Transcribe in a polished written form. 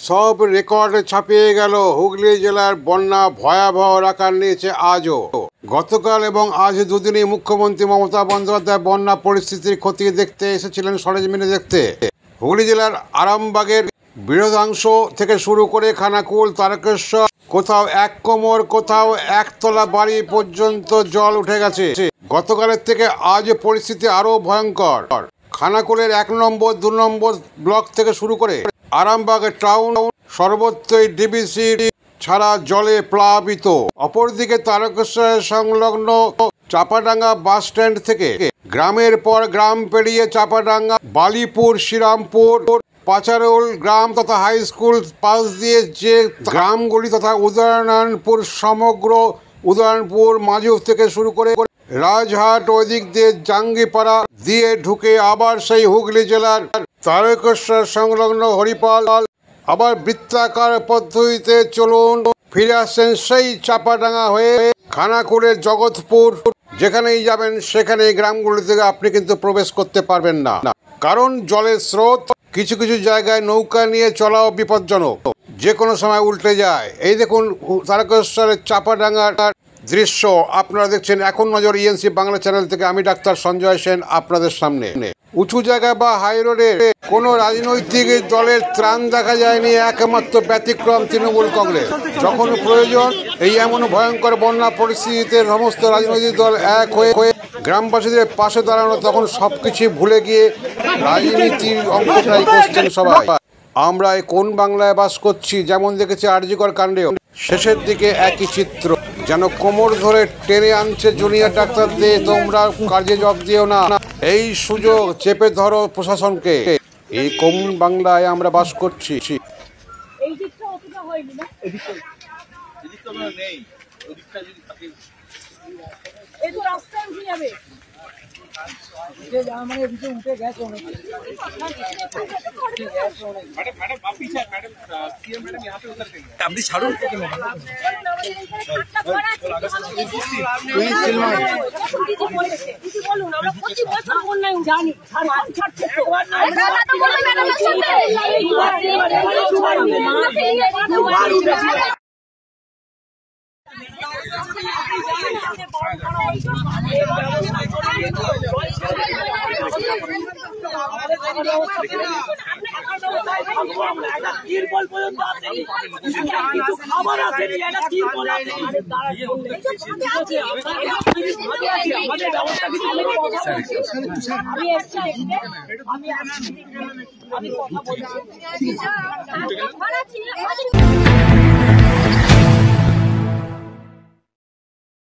সব রেকর্ড ছাপিয়ে গেল। হুগলি জেলার বন্যা ভয়াবহ আকার নিয়েছে আজও। গতকাল এবং আজ দুদিনই মুখ্যমন্ত্রী মমতা বন্দ্যোপাধ্যায় বন্যা পরিস্থিতির খতিয়ে দেখতে এসেছিলেন সরেজমিনে দেখতে। হুগলি জেলার আরামবাগের বৃহদাংশ থেকে শুরু করে খানাকুল, তারকেশ্বর, কোথাও এক কোমর, কোথাও একতলা বাড়ি পর্যন্ত জল উঠে গেছে। গতকালের থেকে আজ পরিস্থিতি আরও ভয়ঙ্কর। খানাকুলের 1 নম্বর 2 নম্বর ব্লক থেকে শুরু করে আরামবাগ টাউন সর্বত্রই ডিবিসি ছাড়া জলে প্লাবিত। অপরদিকে তারকেশ্বরের সংলগ্ন চাপাডাঙ্গা বাস স্ট্যান্ড থেকে গ্রামের পর গ্রাম পেরিয়ে চাপাডাঙ্গা, বালিপুর, শ্রীরামপুর, পাচারোল গ্রাম তথা হাই স্কুল পাশ দিয়ে যে গ্রামগুলি তথা উদয়নারায়ণপুর, সমগ্র উদয়নারায়ণপুর মাঝুর থেকে শুরু করে রাজহাট, ওই দিক দিয়ে জাঙ্গিপাড়া দিয়ে ঢুকে আবার সেই হুগলি জেলার তারকেশ্বর সংলগ্ন হরিপাল, আবার বৃত্তাকার পদ্ধতিতে চলুন ফিরে আসছেন সেই চাপাডাঙ্গা হয়ে খানাকুলের জগৎপুর। যেখানেই যাবেন সেখানে গ্রামগুলি থেকে আপনি কিন্তু প্রবেশ করতে পারবেন না, কারণ জলের স্রোত কিছু কিছু জায়গায় নৌকা নিয়ে চলাও বিপজ্জনক, যে কোনো সময় উল্টে যায়। এই দেখুন তারকেশ্বরের চাপাডাঙ্গার দৃশ্য আপনারা দেখছেন। এখন নজর ইএনসি বাংলা চ্যানেল থেকে আমি ডাক্তার সঞ্জয় সেন আপনাদের সামনে। উঁচু জায়গা বা হাই রোডে কোনো রাজনৈতিক দলের ত্রাণ দেখা যায়নি, একমাত্র ব্যতিক্রম তৃণমূল কংগ্রেস। যখন প্রয়োজন এই এমন ভয়ঙ্কর বন্যা পরিস্থিতিতে সমস্ত রাজনৈতিক দল এক হয়ে গ্রামবাসীদের পাশে দাঁড়ানো, তখন সবকিছু ভুলে গিয়ে রাজনীতির অঙ্কটাই করছেন সবাই। আমরা কোন বাংলায় বাস করছি? যেমন দেখেছি আরজিকর কাণ্ডেও শেষের দিকে একই চিত্র, যেন কোমর ধরে টেনে আনছে জুনিয়র ডাক্তারদের, তোমরা কাজে যোগ দিও না, এই সুযোগ চেপে ধরো প্রশাসনকে। এই কোন বাংলায় আমরা বাস করছি? আপনি ছাড়ুন। আমি কথা বলছি